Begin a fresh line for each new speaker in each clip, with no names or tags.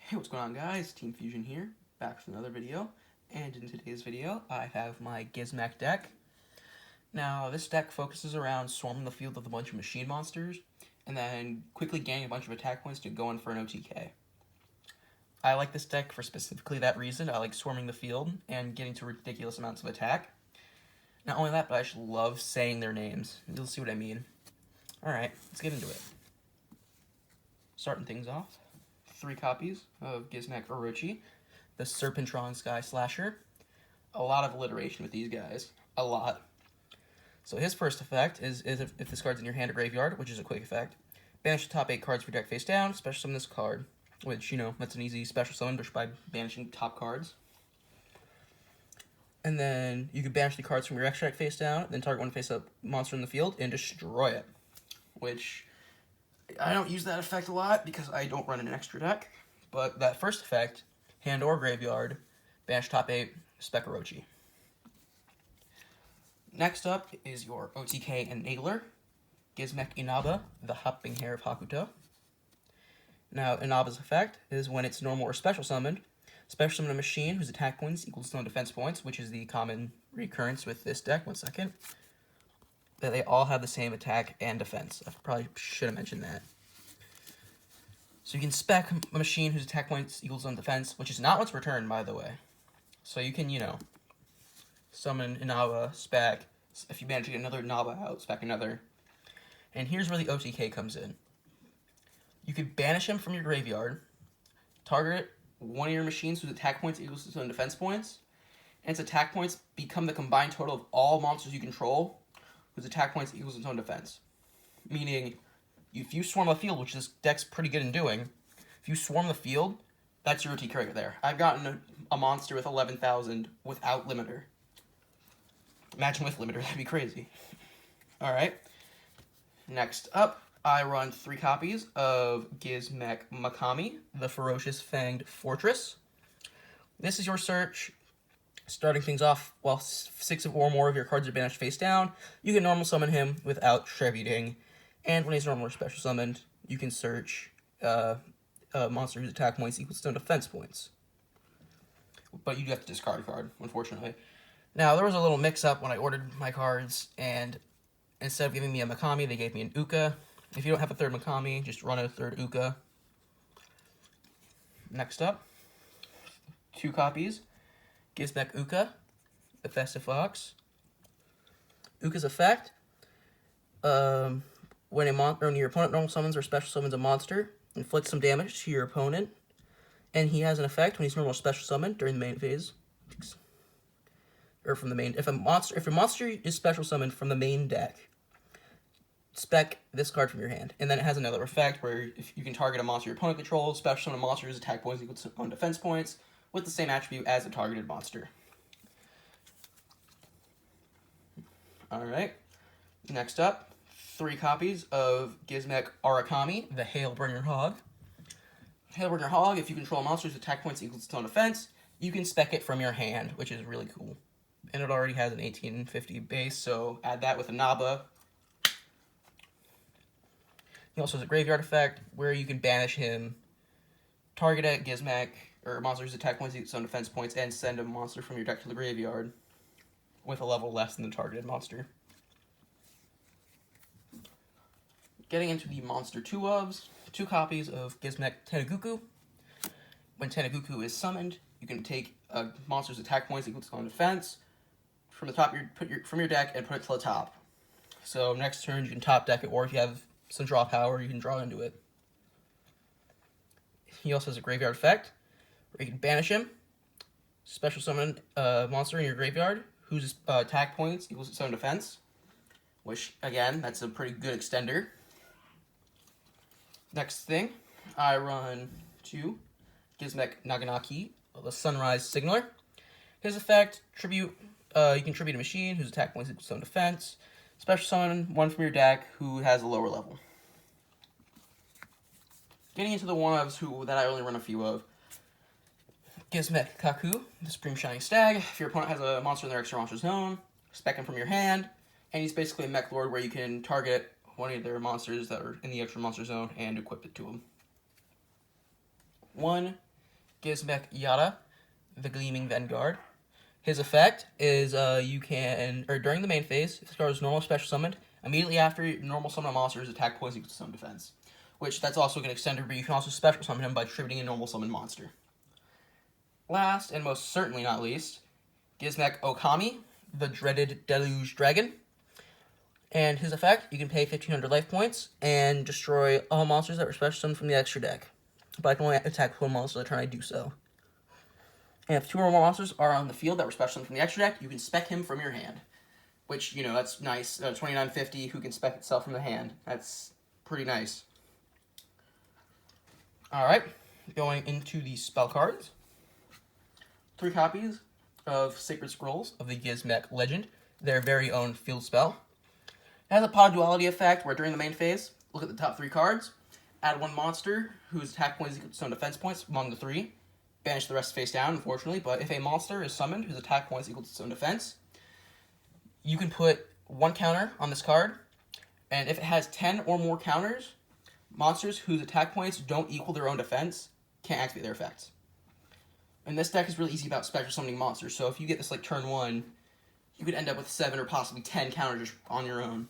Hey, what's going on, guys? Team Fusion here, back with another video. And in today's video, I have my Gizmek deck. Now, this deck focuses around swarming the field with a bunch of machine monsters, and then quickly gaining a bunch of attack points to go in for an OTK. I like this deck for specifically that reason. I like swarming the field and getting to ridiculous amounts of attack. Not only that, but I just love saying their names. You'll see what I mean. Alright, let's get into it. Starting things off. 3 copies of Gizmek Orochi, the Serpentron Sky Slasher. A lot of alliteration with these guys. A lot. So his first effect is if this card's in your hand or graveyard, which is a quick effect, banish the top 8 cards for deck face down, special summon this card, which, that's an easy special summon just by banishing top cards. And then you can banish the cards from your extra deck face down, then target one face-up monster in the field and destroy it, which I don't use that effect a lot because I don't run an extra deck, but that first effect, hand or graveyard, banish top 8, spec Orochi. Next up is your OTK Enabler, Gizmek Inaba, the Hopping Hare of Hakuto. Now, Inaba's effect is when it's normal or special summoned, special summon a machine whose attack points equals no defense points, which is the common recurrence with this deck. One second. That they all have the same attack and defense. I probably should have mentioned that. So you can spec a machine whose attack points equals on defense, which is not what's returned, by the way. So you can, summon Inaba, spec. If you manage to get another Inaba out, spec another. And here's where the OTK comes in. You could banish him from your graveyard, target one of your machines whose attack points equals to its own defense points, and its attack points become the combined total of all monsters you control whose attack points equals its own defense. Meaning, if you swarm the field, which this deck's pretty good in doing, if you swarm the field, that's your OTK right there. I've gotten a monster with 11,000 without limiter. Imagine with limiter, that'd be crazy. Alright. Next up, I run 3 copies of Gizmek Makami, the Ferocious Fanged Fortress. This is your search. Starting things off, while 6 or more of your cards are banished face down, you can normal summon him without tributing. And when he's normal or special summoned, you can search a monster whose attack points equals to defense points. But you do have to discard a card, unfortunately. Now, there was a little mix-up when I ordered my cards, and instead of giving me a Makami, they gave me an Uka. If you don't have a third Makami, just run a third Uka. Next up, 2 copies. Gizmek Uka, the Festive Fox. Uka's effect, when your opponent normal summons or special summons a monster, inflicts some damage to your opponent, and he has an effect when he's normal or special summoned during the main phase, or from the main. If your monster is special summoned from the main deck, spec this card from your hand, and then it has another effect where if you can target a monster your opponent controls, special summon a monster whose attack points equal to own defense points, with the same attribute as a targeted monster. Alright, next up, 3 copies of Gizmek Arakami, the Hailbringer Hog. Hailbringer Hog, if you control a monster's attack points equals its own defense, you can spec it from your hand, which is really cool. And it already has an 1850 base, so add that with a Naba. He also has a graveyard effect, where you can banish him, target at Gizmek, or monster's attack points equals its own defense points, and send a monster from your deck to the graveyard with a level less than the targeted monster. Getting into the monster 2-ofs, 2 copies of Gizmek Teneguku. When Teneguku is summoned, you can take a monster's attack points equal to its own defense from the top from your deck and put it to the top. So next turn you can top deck it, or if you have some draw power, you can draw into it. He also has a graveyard effect, where you can banish him, special summon a monster in your graveyard whose attack points equals its own defense, which, again, that's a pretty good extender. Next thing, I run 2 Gizmek Naganaki, the Sunrise Signaler. His effect, you can tribute a machine whose attack points equals its own defense, special summon one from your deck who has a lower level. Getting into the one-ofs that I only run a few of, Gizmek Kaku, the Supreme Shining Stag. If your opponent has a monster in their extra monster zone, spec him from your hand, and he's basically a mech lord where you can target one of their monsters that are in the extra monster zone and equip it to him. 1 Gizmek Yada, the Gleaming Vanguard. His effect is you can, or during the main phase, if this card is normal special summoned, immediately after normal summon a monster, his attack points equal to some defense. Which, that's also an extender, but you can also special summon him by distributing a normal summon monster. Last, and most certainly not least, Gizmek Okami, the dreaded Deluge Dragon. And his effect, you can pay 1,500 life points and destroy all monsters that were special summoned from the extra deck. But I can only attack one monster the turn I do so. And if 2 or more monsters are on the field that were special summoned from the extra deck, you can spec him from your hand. Which, you know, that's nice. 2950 who can spec itself from the hand. That's pretty nice. Alright, going into the spell cards. 3 copies of Sacred Scrolls of the Gizmek Legend, their very own field spell. It has a pod duality effect where during the main phase, look at the top 3 cards, add 1 monster whose attack points equal to some defense points among the 3, banish the rest face down, unfortunately, but if a monster is summoned whose attack points equal to some defense, you can put 1 counter on this card, and if it has 10 or more counters, monsters whose attack points don't equal their own defense can't activate their effects. And this deck is really easy about special summoning monsters, so if you get this like turn 1, you could end up with 7 or possibly 10 counters on your own.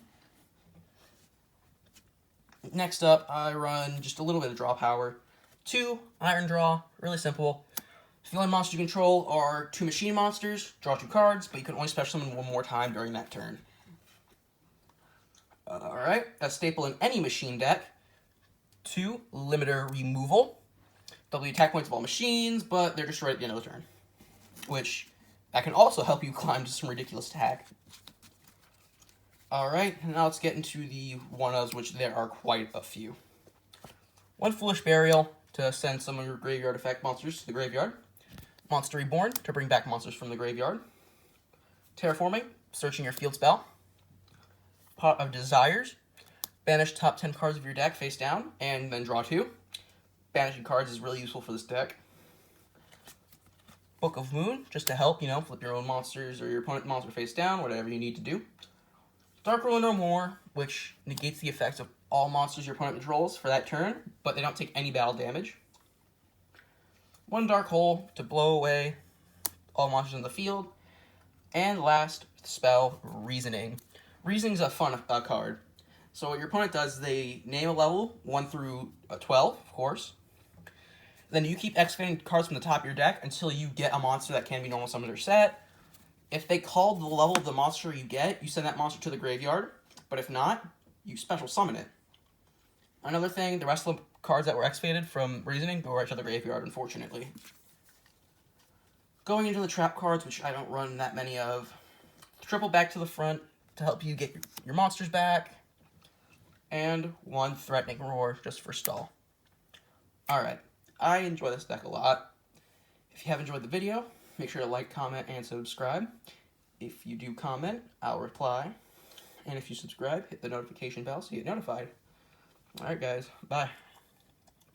Next up, I run just a little bit of draw power. 2 Iron Draw, really simple. If the only monsters you control are 2 machine monsters, draw 2 cards, but you can only special summon 1 more time during that turn. Alright, a staple in any machine deck. 2 Limiter Removal. Double the attack points of all machines, but they're destroyed at the end of the turn. Which, that can also help you climb to some ridiculous attack. Alright, now let's get into the one-ofs, which there are quite a few. 1 Foolish Burial to send some of your graveyard effect monsters to the graveyard. Monster Reborn to bring back monsters from the graveyard. Terraforming, searching your field spell. Pot of Desires, banish top 10 cards of your deck face down, and then draw 2. Banishing cards is really useful for this deck. Book of Moon, just to help, flip your own monsters or your opponent's monster face down, whatever you need to do. Dark Ruler No More, which negates the effects of all monsters your opponent controls for that turn, but they don't take any battle damage. 1 Dark Hole to blow away all monsters in the field. And last spell, Reasoning. Reasoning's a fun card. So what your opponent does is they name a level, 1 through 12, of course. Then you keep executing cards from the top of your deck until you get a monster that can be normal summoned or set. If they call the level of the monster you get, you send that monster to the graveyard. But if not, you special summon it. Another thing, the rest of the cards that were executed from Reasoning go right to the graveyard, unfortunately. Going into the trap cards, which I don't run that many of. Triple back to the front to help you get your monsters back. And 1 Threatening Roar just for stall. Alright, I enjoy this deck a lot. If you have enjoyed the video, make sure to like, comment, and subscribe. If you do comment, I'll reply. And if you subscribe, hit the notification bell so you get notified. Alright guys, bye.